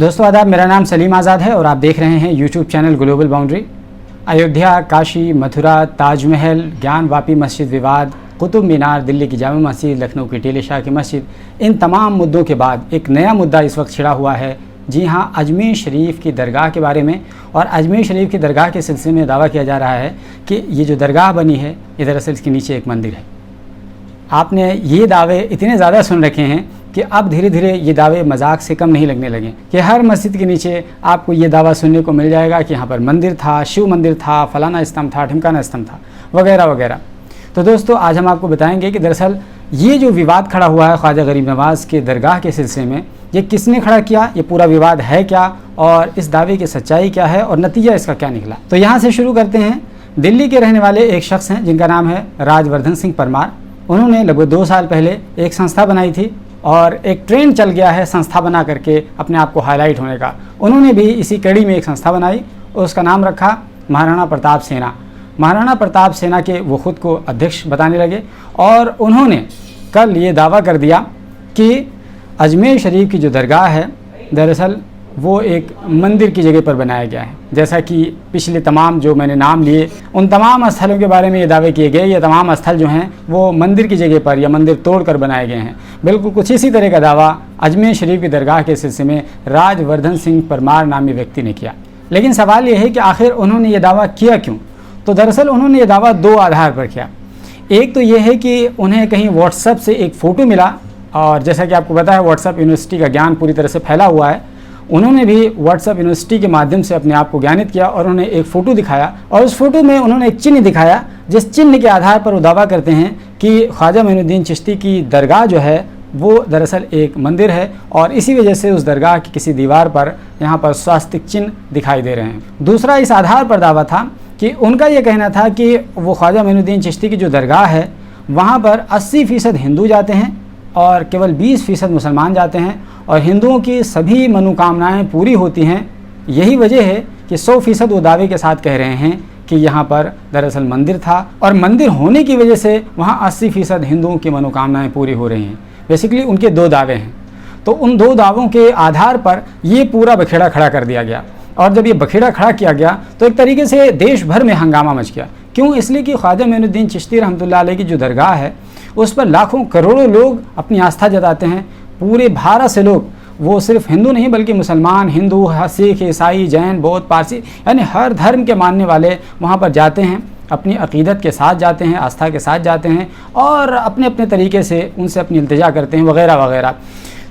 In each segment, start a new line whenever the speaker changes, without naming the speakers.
दोस्तों आदाब, मेरा नाम सलीम आज़ाद है और आप देख रहे हैं YouTube channel global boundary. Ayodhya, Kashi, Mathura, Taj Mahal, ज्ञान वापी मस्जिद विवाद, कुतुब मीनार, दिल्ली की जामा मस्जिद, लखनऊ की टीले शाह की मस्जिद, इन तमाम मुद्दों के बाद एक नया मुद्दा इस वक्त छिड़ा हुआ है। जी हाँ, अजमेर शरीफ की दरगाह के बारे में। और अजमेर शरीफ की दरगाह के सिलसिले में दावा किया जा रहा है कि ये जो दरगाह बनी है ये दरअसल इसके नीचे एक मंदिर है। आपने ये दावे इतने ज़्यादा सुन रखे हैं कि अब धीरे धीरे ये दावे मजाक से कम नहीं लगने लगे कि हर मस्जिद के नीचे आपको ये दावा सुनने को मिल जाएगा कि यहाँ पर मंदिर था, शिव मंदिर था, फलाना स्तंभ था, ढिमकाना स्तंभ था, वगैरह वगैरह। तो दोस्तों आज हम आपको बताएंगे कि दरअसल ये जो विवाद खड़ा हुआ है ख्वाजा गरीब नवाज़ के दरगाह के सिलसिले में, ये किसने खड़ा किया, ये पूरा विवाद है क्या और इस दावे की सच्चाई क्या है और नतीजा इसका क्या निकला। तो यहाँ से शुरू करते हैं। दिल्ली के रहने वाले एक शख्स हैं जिनका नाम है राजवर्धन सिंह परमार। उन्होंने लगभग 2 साल पहले एक संस्था बनाई थी और एक ट्रेंड चल गया है संस्था बना करके अपने आप को हाईलाइट होने का। उन्होंने भी इसी कड़ी में एक संस्था बनाई और उसका नाम रखा महाराणा प्रताप सेना। महाराणा प्रताप सेना के वो खुद को अध्यक्ष बताने लगे और उन्होंने कल ये दावा कर दिया कि अजमेर शरीफ की जो दरगाह है दरअसल वो एक मंदिर की जगह पर बनाया गया है। जैसा कि पिछले तमाम जो मैंने नाम लिए उन तमाम स्थलों के बारे में ये दावे किए गए, ये तमाम स्थल जो हैं वो मंदिर की जगह पर या मंदिर तोड़कर बनाए गए हैं। बिल्कुल कुछ इसी तरह का दावा अजमेर शरीफ की दरगाह के सिलसिले में राजवर्धन सिंह परमार नामी व्यक्ति ने किया। लेकिन सवाल ये है कि आखिर उन्होंने ये दावा किया क्यों। तो दरअसल उन्होंने ये दावा 2 आधार पर किया। एक तो ये है कि उन्हें कहीं व्हाट्सएप से एक फ़ोटो मिला और जैसा कि आपको पता है व्हाट्सएप यूनिवर्सिटी का ज्ञान पूरी तरह से फैला हुआ है। उन्होंने भी व्हाट्सएप यूनिवर्सिटी के माध्यम से अपने आप को ज्ञानित किया और उन्हें एक फ़ोटो दिखाया और उस फोटो में उन्होंने एक चिन्ह दिखाया जिस चिन्ह के आधार पर वो दावा करते हैं कि ख्वाजा मोइनुद्दीन चिश्ती की दरगाह जो है वो दरअसल एक मंदिर है और इसी वजह से उस दरगाह की किसी दीवार पर यहाँ पर स्वास्तिक चिन्ह दिखाई दे रहे हैं। दूसरा इस आधार पर दावा था कि उनका ये कहना था कि वो ख्वाजा मोइनुद्दीन चिश्ती की जो दरगाह है वहाँ पर 80% हिंदू जाते हैं और केवल 20% मुसलमान जाते हैं और हिंदुओं की सभी मनोकामनाएं पूरी होती हैं। यही वजह है कि 100% वो दावे के साथ कह रहे हैं कि यहाँ पर दरअसल मंदिर था और मंदिर होने की वजह से वहाँ 80% हिंदुओं की मनोकामनाएं पूरी हो रही हैं। बेसिकली उनके 2 दावे हैं। तो उन 2 दावों के आधार पर ये पूरा बखेड़ा खड़ा कर दिया गया और जब ये बखेड़ा खड़ा किया गया तो एक तरीके से देश भर में हंगामा मच गया। क्यों? इसलिए कि ख्वाजा मोइनुद्दीन चिश्ती रहमतुल्लाह अलैह की जो दरगाह है उस पर लाखों करोड़ों लोग अपनी आस्था जताते हैं। पूरे भारत से लोग, वो सिर्फ हिंदू नहीं बल्कि मुसलमान, हिंदू, सिख, ईसाई, जैन, बौद्ध, पारसी, यानी हर धर्म के मानने वाले वहाँ पर जाते हैं, अपनी अकीदत के साथ जाते हैं, आस्था के साथ जाते हैं और अपने अपने तरीके से उनसे अपनी इल्तिजा करते हैं वगैरह वगैरह।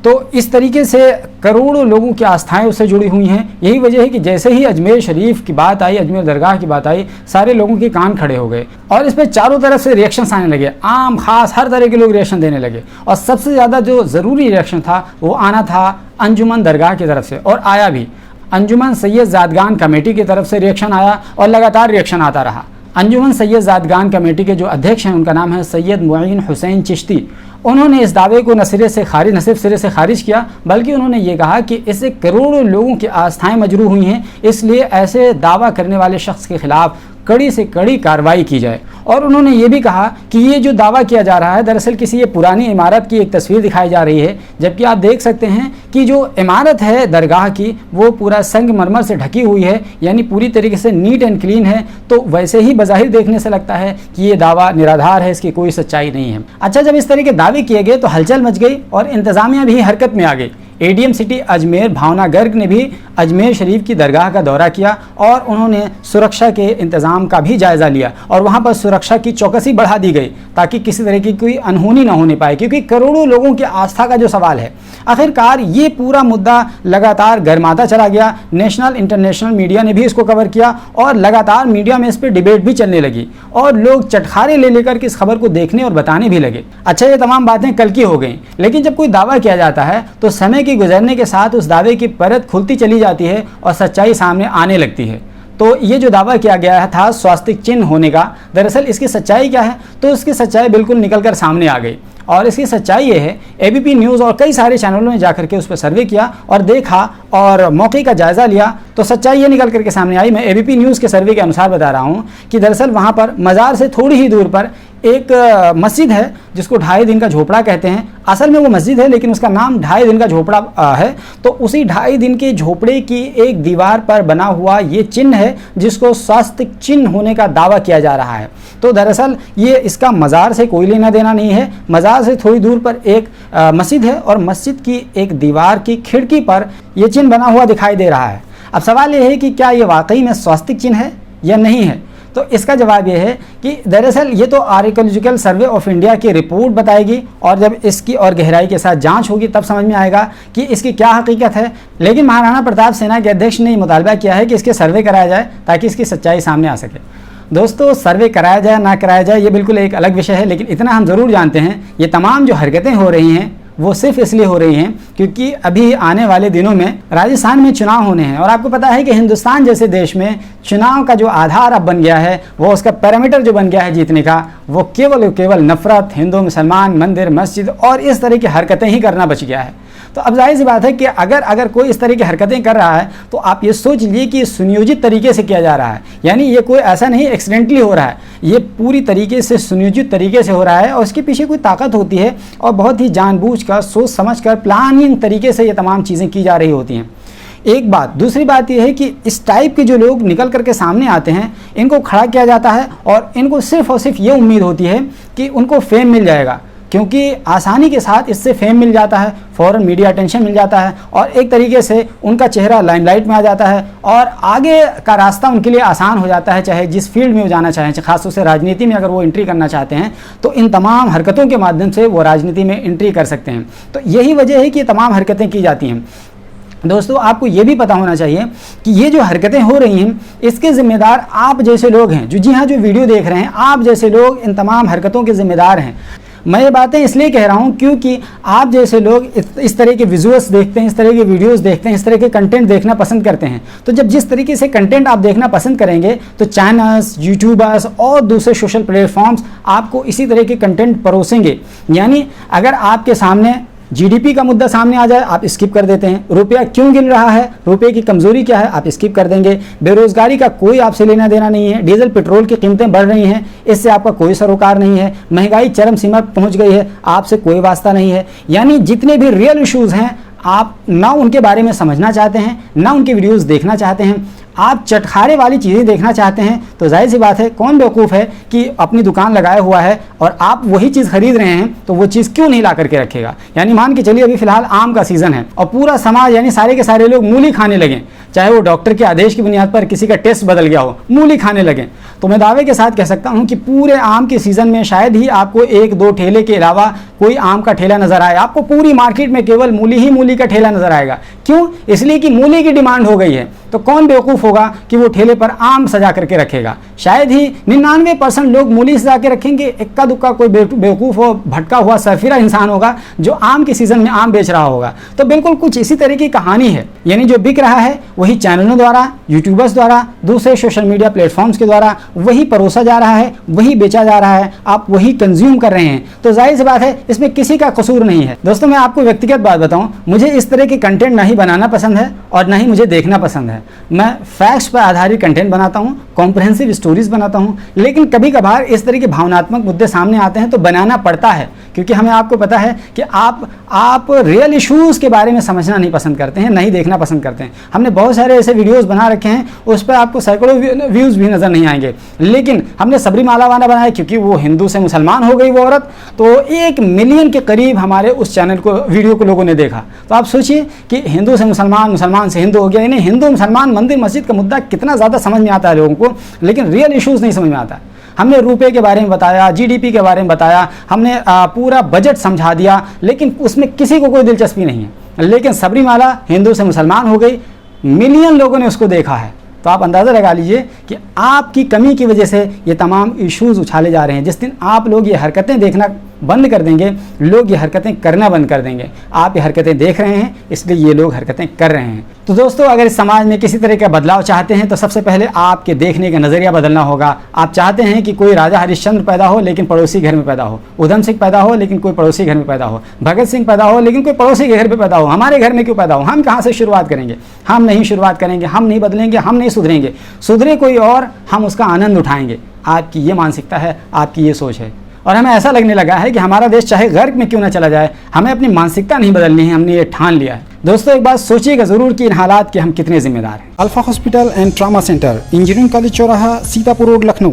तो इस तरीके से करोड़ों लोगों की आस्थाएं उससे जुड़ी हुई हैं। यही वजह है कि जैसे ही अजमेर शरीफ की बात आई, अजमेर दरगाह की बात आई, सारे लोगों के कान खड़े हो गए और इस पर चारों तरफ से रिएक्शंस आने लगे। आम खास हर तरह के लोग रिएक्शन देने लगे और सबसे ज़्यादा जो ज़रूरी रिएक्शन था वो आना था अंजुमन दरगाह की तरफ से और आया भी। अंजुमन सैयद ज़ादगान कमेटी की तरफ से रिएक्शन आया और लगातार रिएक्शन आता रहा। अंजुमन सैयद ज़ादगान कमेटी के जो अध्यक्ष हैं उनका नाम है सैयद मुईन हुसैन चिश्ती। उन्होंने इस दावे को न सिर्फ सिरे से खारिज किया बल्कि उन्होंने ये कहा कि इससे करोड़ों लोगों की आस्थाएं मजरूह हुई हैं, इसलिए ऐसे दावा करने वाले शख्स के खिलाफ कड़ी से कड़ी कार्रवाई की जाए। और उन्होंने ये भी कहा कि ये जो दावा किया जा रहा है दरअसल किसी ये पुरानी इमारत की एक तस्वीर दिखाई जा रही है, जबकि आप देख सकते हैं कि जो इमारत है दरगाह की वो पूरा संगमरमर से ढकी हुई है, यानी पूरी तरीके से नीट एंड क्लीन है। तो वैसे ही बज़ाहिर देखने से लगता है कि ये दावा निराधार है, इसकी कोई सच्चाई नहीं है। अच्छा, जब इस तरह के दावे किए गए तो हलचल मच गई और इंतज़ामिया भी हरकत में आ गई। एडीएम सिटी अजमेर भावना गर्ग ने भी अजमेर शरीफ की दरगाह का दौरा किया और उन्होंने सुरक्षा के इंतज़ाम का भी जायज़ा लिया और वहाँ पर सुरक्षा की चौकसी बढ़ा दी गई ताकि किसी तरह की कोई अनहोनी ना होने पाए, क्योंकि करोड़ों लोगों की आस्था का जो सवाल है। आखिरकार ये पूरा मुद्दा लगातार गर्माता चला गया। नेशनल इंटरनेशनल मीडिया ने भी इसको कवर किया और लगातार मीडिया में इस पर डिबेट भी चलने लगी और लोग चटखारे ले लेकर के इस खबर को देखने और बताने भी लगे। अच्छा, ये तमाम बातें कल की हो गई, लेकिन जब कोई दावा किया जाता है तो समय के गुजरने के साथ उस दावे की परत खुलती चली जाती है और सच्चाई सामने आने लगती है। तो ये जो दावा किया गया था स्वास्तिक चिन्ह होने का, दरअसल इसकी सच्चाई क्या है? तो इसकी सच्चाई बिल्कुल निकल कर सामने आ गई और इसकी सच्चाई ये है, एबीपी न्यूज़ और कई सारे चैनलों ने जाकर के उस पर सर्वे किया और देखा और मौके का जायज़ा लिया तो सच्चाई ये निकल करके सामने आई। मैं एबीपी न्यूज़ के सर्वे के अनुसार बता रहा हूँ कि दरअसल वहाँ पर मज़ार से थोड़ी ही दूर पर एक मस्जिद है जिसको 2.5 दिन का झोपड़ा कहते हैं। असल में वो मस्जिद है लेकिन उसका नाम 2.5 दिन का झोपड़ा है। तो उसी 2.5 दिन के झोपड़े की एक दीवार पर बना हुआ ये चिन्ह है जिसको स्वास्तिक चिन्ह होने का दावा किया जा रहा है। तो दरअसल ये इसका मज़ार से कोई लेना देना नहीं है। मज़ार से थोड़ी दूर पर एक मस्जिद है और मस्जिद की एक दीवार की खिड़की पर यह चिन्ह बना हुआ दिखाई दे रहा है। अब सवाल यह है कि क्या ये वाकई में स्वास्तिक चिन्ह है या नहीं है। तो इसका जवाब यह है कि दरअसल ये तो आर्कियोलॉजिकल सर्वे ऑफ इंडिया की रिपोर्ट बताएगी और जब इसकी और गहराई के साथ जांच होगी तब समझ में आएगा कि इसकी क्या हकीकत है। लेकिन महाराणा प्रताप सेना के अध्यक्ष ने मुतालबा किया है कि इसके सर्वे कराया जाए ताकि इसकी सच्चाई सामने आ सके। दोस्तों, सर्वे कराया जाए ना कराया जाए ये बिल्कुल एक अलग विषय है, लेकिन इतना हम ज़रूर जानते हैं ये तमाम जो हरकतें हो रही हैं वो सिर्फ इसलिए हो रही हैं क्योंकि अभी आने वाले दिनों में राजस्थान में चुनाव होने हैं। और आपको पता है कि हिंदुस्तान जैसे देश में चुनाव का जो आधार अब बन गया है, वो उसका पैरामीटर जो बन गया है जीतने का, वो केवल नफरत, हिंदू मुसलमान, मंदिर मस्जिद और इस तरह की हरकतें ही करना बच गया है। तो अब जाहिर सी बात है कि अगर कोई इस तरह की हरकतें कर रहा है तो आप ये सोच लीजिए कि सुनियोजित तरीके से किया जा रहा है। यानी ये कोई ऐसा नहीं एक्सीडेंटली हो रहा है, ये पूरी तरीके से सुनियोजित तरीके से हो रहा है और इसके पीछे कोई ताकत होती है और बहुत ही जानबूझकर, सोच समझकर, प्लानिंग तरीके से ये तमाम चीज़ें की जा रही होती हैं। एक बात। दूसरी बात यह है कि इस टाइप के जो लोग निकल करके सामने आते हैं इनको खड़ा किया जाता है और इनको सिर्फ और सिर्फ ये उम्मीद होती है कि उनको फेम मिल जाएगा, क्योंकि आसानी के साथ इससे फेम मिल जाता है, फ़ौरन मीडिया अटेंशन मिल जाता है और एक तरीके से उनका चेहरा लाइमलाइट में आ जाता है और आगे का रास्ता उनके लिए आसान हो जाता है, चाहे जिस फील्ड में वो जाना चाहें। खासतौर से राजनीति में अगर वो एंट्री करना चाहते हैं तो इन तमाम हरकतों के माध्यम से वो राजनीति में एंट्री कर सकते हैं। तो यही वजह है कि ये तमाम हरकतें की जाती हैं। दोस्तों, आपको ये भी पता होना चाहिए कि ये जो हरकतें हो रही हैं इसके ज़िम्मेदार आप जैसे लोग हैं, जो जी हाँ जो वीडियो देख रहे हैं, आप जैसे लोग इन तमाम हरकतों के ज़िम्मेदार हैं। मैं ये बातें इसलिए कह रहा हूँ क्योंकि आप जैसे लोग इस तरह के विजुअल्स देखते हैं, इस तरह के वीडियोस देखते हैं, इस तरह के कंटेंट देखना पसंद करते हैं। तो जब जिस तरीके से कंटेंट आप देखना पसंद करेंगे तो चैनल्स, यूट्यूबर्स और दूसरे सोशल प्लेटफॉर्म्स आपको इसी तरह के कंटेंट परोसेंगे। यानी अगर आपके सामने जीडीपी का मुद्दा सामने आ जाए आप स्किप कर देते हैं, रुपया क्यों गिर रहा है, रुपये की कमजोरी क्या है आप स्किप कर देंगे, बेरोजगारी का कोई आपसे लेना देना नहीं है, डीजल पेट्रोल की कीमतें बढ़ रही हैं इससे आपका कोई सरोकार नहीं है, महंगाई चरम सीमा पर पहुंच गई है आपसे कोई वास्ता नहीं है। यानी जितने भी रियल इश्यूज़ हैं आप ना उनके बारे में समझना चाहते हैं, ना उनके वीडियोज़ देखना चाहते हैं, आप चटखारे वाली चीज़ें देखना चाहते हैं। तो जाहिर सी बात है कौन बेवकूफ़ है कि अपनी दुकान लगाया हुआ है और आप वही चीज़ खरीद रहे हैं तो वो चीज़ क्यों नहीं ला करके रखेगा। यानी मान के चलिए अभी फिलहाल आम का सीज़न है और पूरा समाज यानी सारे के सारे लोग मूली खाने लगें, चाहे वो डॉक्टर के आदेश की बुनियाद पर किसी का टेस्ट बदल गया हो, मूली खाने लगें, तो मैं दावे के साथ कह सकता हूँ कि पूरे आम के सीज़न में शायद ही आपको 1-2 ठेले के अलावा कोई आम का ठेला नज़र आए। आपको पूरी मार्केट में केवल मूली ही मूली का ठेला नज़र आएगा। क्यों? इसलिए कि मूली की डिमांड हो गई है। तो कौन बेवकूफ़ होगा कि वो ठेले पर आम सजा करके रखेगा। शायद ही 99% लोग मूली सजा के रखेंगे, इक्का दुक्का कोई बेवकूफ़ हो, भटका हुआ सरफिरा इंसान होगा जो आम के सीज़न में आम बेच रहा होगा। तो बिल्कुल कुछ इसी तरह की कहानी है। यानी जो बिक रहा है वही चैनलों द्वारा, यूट्यूबर्स द्वारा, दूसरे सोशल मीडिया प्लेटफॉर्म्स के द्वारा वही परोसा जा रहा है, वही बेचा जा रहा है, आप वही कंज्यूम कर रहे हैं। तो जाहिर सी बात है इसमें किसी का कसूर नहीं है। दोस्तों, मैं आपको व्यक्तिगत बात बताऊं, मुझे इस तरह के कंटेंट ना ही बनाना पसंद है और ना ही मुझे देखना पसंद है। मैं फैक्ट्स पर आधारित कंटेंट बनाता हूं, कॉम्प्रहेंसिव स्टोरीज बनाता हूं, लेकिन कभी कभार इस तरह के भावनात्मक मुद्दे सामने आते हैं तो बनाना पड़ता है, क्योंकि हमें आपको पता है कि आप रियल इश्यूज़ के बारे में समझना नहीं पसंद करते हैं, नहीं देखना पसंद करते हैं। हमने बहुत सारे ऐसे वीडियोस बना रखे हैं, उस पर आपको सैकड़ों व्यूज़ भी नज़र नहीं आएंगे, लेकिन हमने सबरीमाला वाला बनाया क्योंकि वो हिंदू से मुसलमान हो गई वो औरत, तो 1 मिलियन के करीब हमारे उस चैनल को, वीडियो को लोगों ने देखा। तो आप सोचिए कि हिंदू से मुसलमान, मुसलमान से हिंदू हो गया। यानी हिंदू मुसलमान, मंदिर मस्जिद का मुद्दा कितना ज़्यादा समझ में आता है लोगों को, लेकिन रियल इश्यूज़ नहीं समझ में आता। हमने रुपए के बारे में बताया, जीडीपी के बारे में बताया, हमने पूरा बजट समझा दिया, लेकिन उसमें किसी को कोई दिलचस्पी नहीं है। लेकिन सबरीमाला हिंदू से मुसलमान हो गई, मिलियन लोगों ने उसको देखा है। तो आप अंदाज़ा लगा लीजिए कि आपकी कमी की वजह से ये तमाम इश्यूज़ उछाले जा रहे हैं। जिस दिन आप लोग ये हरकतें देखना बंद कर देंगे, लोग ये हरकतें करना बंद कर देंगे। आप ये हरकतें देख रहे हैं इसलिए ये लोग हरकतें कर रहे हैं। तो दोस्तों, अगर इस समाज में किसी तरह का बदलाव चाहते हैं तो सबसे पहले आपके देखने का नज़रिया बदलना होगा। आप चाहते हैं कि कोई राजा हरिश्चंद्र पैदा हो लेकिन पड़ोसी घर में पैदा हो, उधम सिंह पैदा हो लेकिन कोई पड़ोसी घर में पैदा हो, भगत सिंह पैदा हो लेकिन कोई पड़ोसी के घर पर पैदा हो, हमारे घर में क्यों पैदा हो? हम कहाँ से शुरुआत करेंगे? हम नहीं शुरुआत करेंगे, हम नहीं बदलेंगे, हम नहीं सुधरेंगे, सुधरे कोई और, हम उसका आनंद उठाएंगे। आपकी ये मानसिकता है, आपकी ये सोच है। और हमें ऐसा लगने लगा है कि हमारा देश चाहे गर्क में क्यों ना चला जाए, हमें अपनी मानसिकता नहीं बदलनी है, हमने ये ठान लिया है। दोस्तों एक बात सोचिएगा ज़रूर कि इन हालात के हम कितने जिम्मेदार हैं।
Alpha hospital and trauma centre, engineering college चौराहा, सीतापुर रोड, लखनऊ।